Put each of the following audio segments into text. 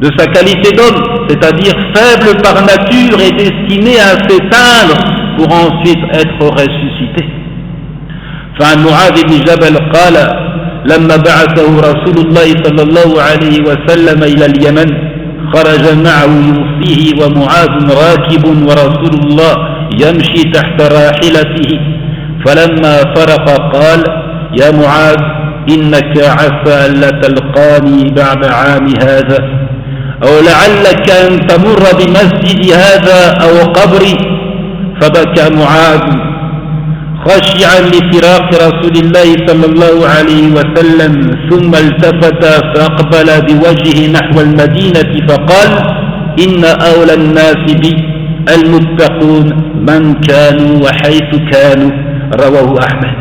de sa qualité d'homme, c'est-à-dire faible par nature et destiné à s'éteindre pour ensuite être ressuscité. فعن معاذ بن جبل قال لما بعثه رسول الله صلى الله عليه وسلم إلى اليمن خرج معه يوصيه ومعاذ راكب ورسول الله يمشي تحت راحلته فلما فرق قال يا معاذ إنك عسى ألا تلقاني بعد عام هذا أو لعلك أن تمر بمسجد هذا أو قبري فبكى معاذ خاشعا لفراق رسول الله صلى الله عليه وسلم ثم التفت فأقبل بوجهه نحو المدينة فقال إن أولى الناس بي المتقون من كانوا وحيث كانوا رواه أحمد.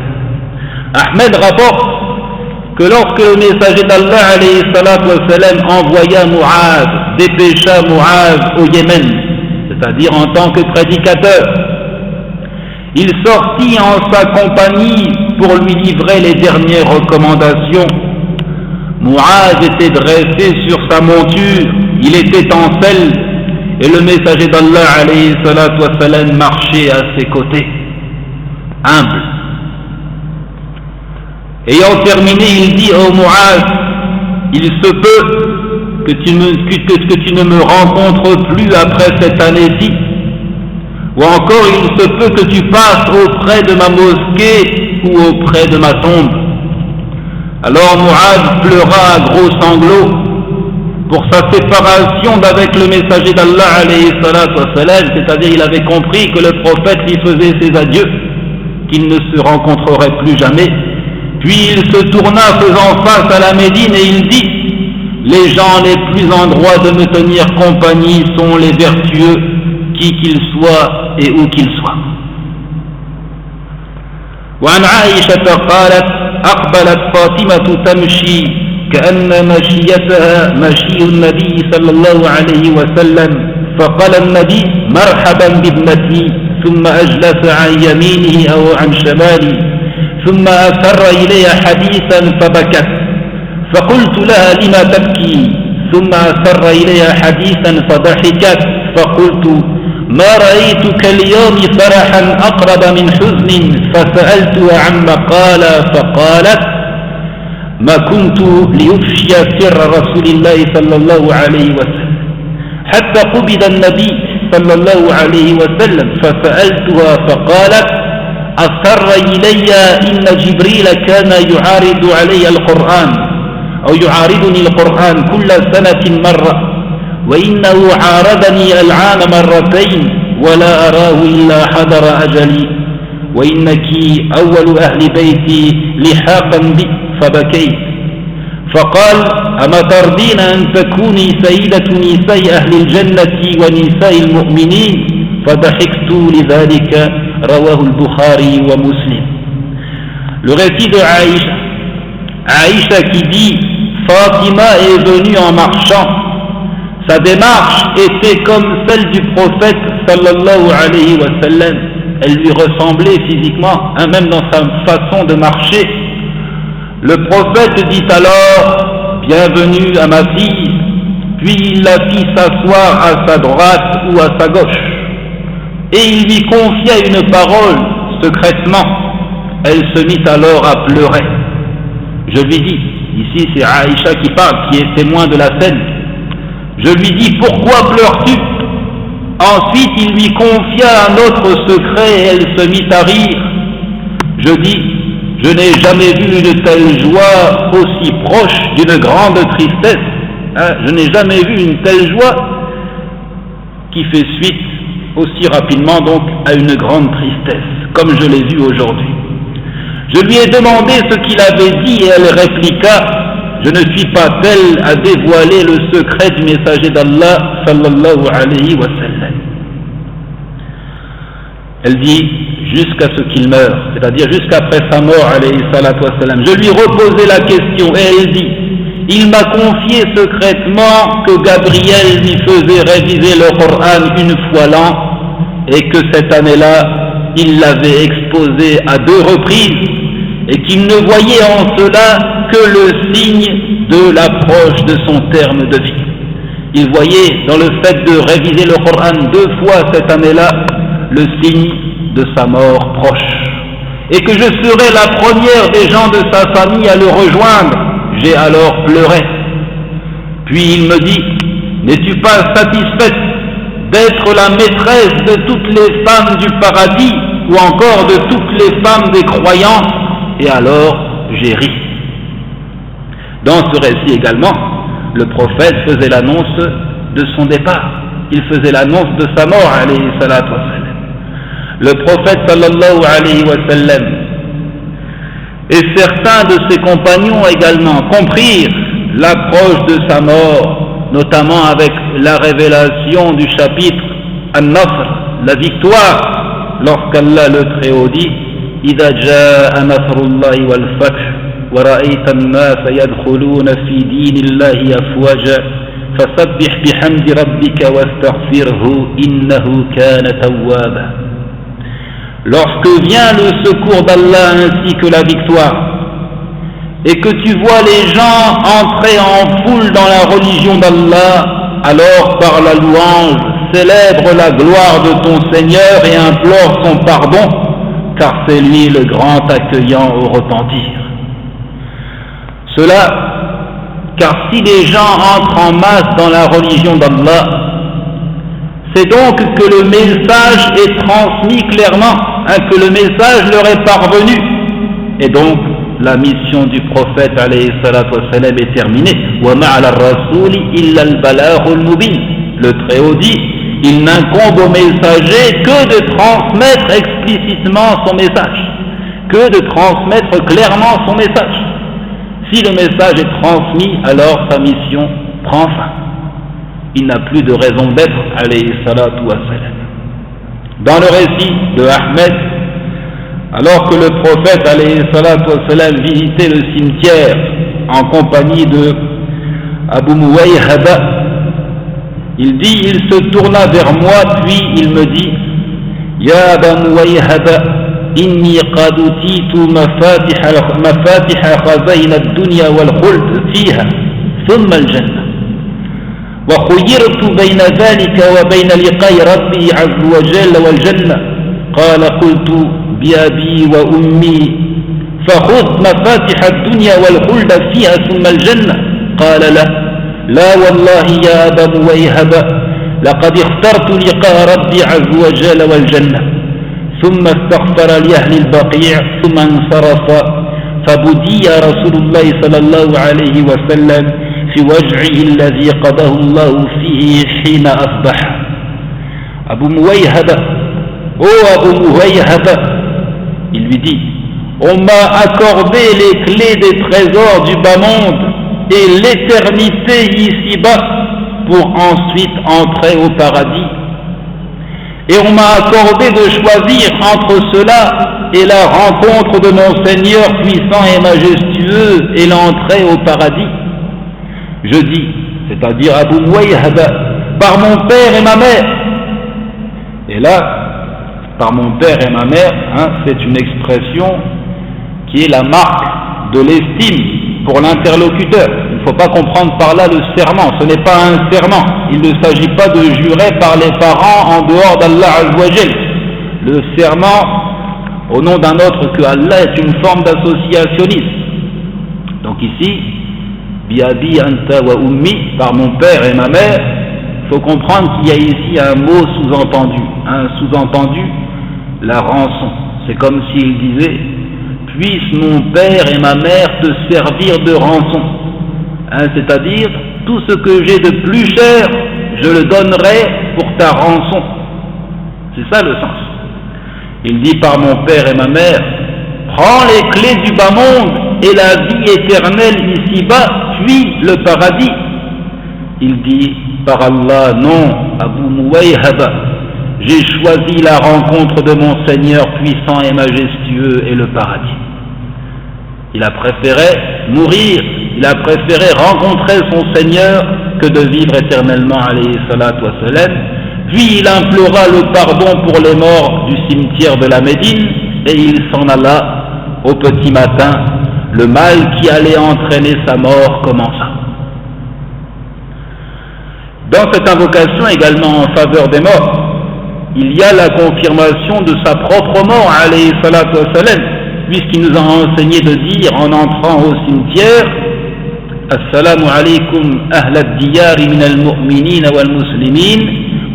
Ahmed rapporte que lorsque le messager d'Allah alayhi salatu wa salam envoya Mu'adh, dépêcha Mu'adh au Yémen, c'est-à-dire en tant que prédicateur, il sortit en sa compagnie pour lui livrer les dernières recommandations. Mu'adh était dressé sur sa monture, il était en selle, et le messager d'Allah alayhi salatu wa salam marchait à ses côtés, humble. Ayant terminé, il dit au Mu'adh, il se peut que tu ne me rencontres plus après cette année-ci, ou encore il se peut que tu passes auprès de ma mosquée ou auprès de ma tombe. Alors Mu'adh pleura à gros sanglots pour sa séparation d'avec le messager d'Allah alayhi salatu wa salam, c'est-à-dire il avait compris que le prophète lui faisait ses adieux, qu'ils ne se rencontreraient plus jamais. Puis il se tourna faisant face à la Médine et il dit: les gens les plus en droit de me tenir compagnie sont les vertueux, qui qu'ils soient et où qu'ils soient. وعن عائشة قالت: أقبلت فاطمة تمشي كأن مشيتها مشي النبي صلى الله عليه وسلم فقال النبي: مرحبا بابنتي، ثم أجلس عن يمينه أو عن شماله ثم أسر إلي حديثا فبكت فقلت لها: لما تبكي؟ ثم أسر إلي حديثا فضحكت فقلت: ما رأيتك اليوم فرحا أقرب من حزن، فسألتها عما قال فقالت: ما كنت ليفشي سر رسول الله صلى الله عليه وسلم حتى قبض النبي صلى الله عليه وسلم، فسألتها فقالت: أسر إلي إن جبريل كان يعارض علي القرآن أو يعارضني القرآن كل سنة مرة، وإنه عارضني العام مرتين ولا أراه إلا حضر أجلي، وإنك أول أهل بيتي لحاقا بي، فبكيت. فقال: أما ترضين أن تكوني سيدة نساء أهل الجنة ونساء المؤمنين؟ فضحكت لذلك. رواه البخاري ومسلم. Le récit de Aïcha qui dit: Fatima est venue en marchant. Sa démarche était comme celle du prophète sallallahu alayhi wa sallam. Elle lui ressemblait physiquement, même dans sa façon de marcher. Le prophète dit alors: bienvenue à ma fille, puis il la fit s'asseoir à sa droite ou à sa gauche. Et il lui confia une parole secrètement. Elle se mit alors à pleurer. Je lui dis, ici c'est Aïcha qui parle, qui est témoin de la scène. Je lui dis: pourquoi pleures-tu? Ensuite il lui confia un autre secret et elle se mit à rire. Je dis: je n'ai jamais vu une telle joie aussi proche d'une grande tristesse. Je n'ai jamais vu une telle joie qui fait suite aussi rapidement donc à une grande tristesse, comme je l'ai vu aujourd'hui. Je lui ai demandé ce qu'il avait dit et elle répliqua: je ne suis pas telle à dévoiler le secret du messager d'Allah sallallahu alayhi wa sallam. Elle dit: jusqu'à ce qu'il meure, c'est-à-dire jusqu'après sa mort alayhi salatu wa sallam. Je lui reposai la question et elle dit: il m'a confié secrètement que Gabriel lui faisait réviser le Coran une fois l'an et que cette année-là, il l'avait exposé à 2 reprises et qu'il ne voyait en cela que le signe de l'approche de son terme de vie. il voyait dans le fait de réviser le Coran 2 fois cette année-là le signe de sa mort proche. Et que je serais la première des gens de sa famille à le rejoindre. J'ai alors pleuré. Puis il me dit, n'es-tu pas satisfaite d'être la maîtresse de toutes les femmes du paradis ou encore de toutes les femmes des croyants? Et alors j'ai ri. Dans ce récit également, le prophète faisait l'annonce de son départ. Il faisait l'annonce de sa mort, alayhi salatu wa sallam. Le prophète sallallahu alayhi wa sallam et certains de ses compagnons également comprirent l'approche de sa mort, notamment avec la révélation du chapitre An-Nasr, la victoire, lorsqu'Allah le Très-Haut dit إذا جاء نصر الله والفتح ورأيت الناس يدخلون في دين الله أفواجا فسبح بحمد ربك واستغفره إنه كان توابا. Lorsque vient le secours d'Allah ainsi que la victoire, et que tu vois les gens entrer en foule dans la religion d'Allah, alors par la louange, célèbre la gloire de ton Seigneur et implore son pardon, car c'est lui le grand accueillant au repentir. Car si les gens entrent en masse dans la religion d'Allah, c'est donc que le message est transmis clairement, que le message leur est parvenu, et donc la mission du prophète alayhi salatu wa salam est terminée. Wa ma'ala ar-rasuli illa al-balaghul mubin. Le Très-Haut dit, il n'incombe au messager que de transmettre explicitement son message, que de transmettre clairement son message. Si le message est transmis, alors sa mission prend fin. Il n'a plus de raison d'être, alayhi salatu wa salam. Dans le récit de Ahmed, alors que le prophète, alayhi salatu wa salam, visitait le cimetière en compagnie de Abu Muwayhaba, il dit, il se tourna vers moi, puis il me dit, Ya Abu Muwayhaba, inni qad utitu mafatiha khazain ad-dunya wal khuld fiha, thumma al-jannah. وخيرت بين ذلك وبين لقاء ربي عز وجل والجنة. قال قلت بأبي وأمي فخذ مفاتح الدنيا والخلد فيها ثم الجنة. قال لا والله يا أبا مويهبة لقد اخترت لقاء ربي عز وجل والجنة. ثم استغفر لأهل البقيع ثم انصرف فبدي رسول الله صلى الله عليه وسلم في وجعه الذي قضاه الله فيه حين أصبح. Abu Muwayhaba, Abu Muwayhaba, il lui dit, on m'a accordé les clés des trésors du bas monde et l'éternité ici-bas pour ensuite entrer au paradis. Et on m'a accordé de choisir entre cela et la rencontre de mon Seigneur puissant et majestueux et l'entrée au paradis. Je dis, c'est-à-dire Abu Muwayhaba, par mon père et ma mère. Et là, par mon père et ma mère, c'est une expression qui est la marque de l'estime pour l'interlocuteur. Il ne faut pas comprendre par là le serment, ce n'est pas un serment. Il ne s'agit pas de jurer par les parents en dehors d'Allah Azza wa Jal. Le serment au nom d'un autre que Allah est une forme d'associationnisme. Donc ici, Biabi anta wa ummi, par mon père et ma mère, il faut comprendre qu'il y a ici un mot sous-entendu. Un sous-entendu, la rançon. C'est comme s'il disait, puisse mon père et ma mère te servir de rançon. C'est-à-dire, tout ce que j'ai de plus cher, je le donnerai pour ta rançon. C'est ça le sens. Il dit par mon père et ma mère, prends les clés du bas monde et la vie éternelle ici-bas, puis le paradis. Il dit, par Allah, non, Abu Muwayhaba, j'ai choisi la rencontre de mon Seigneur puissant et majestueux et le paradis. Il a préféré mourir, il a préféré rencontrer son Seigneur que de vivre éternellement, alayhi salatu wa salam. Puis il implora le pardon pour les morts du cimetière de la Médine et il s'en alla au petit matin. Le mal qui allait entraîner sa mort commença. Dans cette invocation également en faveur des morts, il y a la confirmation de sa propre mort, alayhi salatu wassalam, puisqu'il nous a enseigné de dire en entrant au cimetière: Assalamu alaykum ahla ad-diyar min al-mu'minin wal-muslimin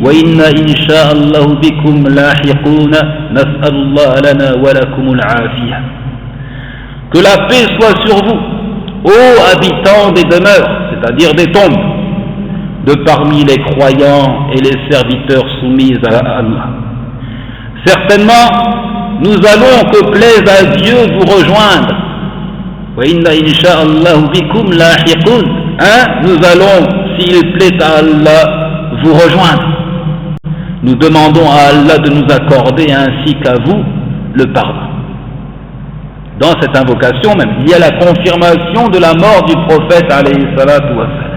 wa inna insha'Allahu bikum lahiquna nas'alullah lana wa lakum al-afiyah. Que la paix soit sur vous, ô habitants des demeures, c'est-à-dire des tombes, de parmi les croyants et les serviteurs soumis à Allah. Certainement, nous allons, que plaise à Dieu, vous rejoindre. Wa inna insha'Allahu bikum lahiqun. Nous allons, s'il plaît à Allah, vous rejoindre. Nous demandons à Allah de nous accorder ainsi qu'à vous le pardon. Dans cette invocation même, il y a la confirmation de la mort du prophète alayhi salatu wassalam.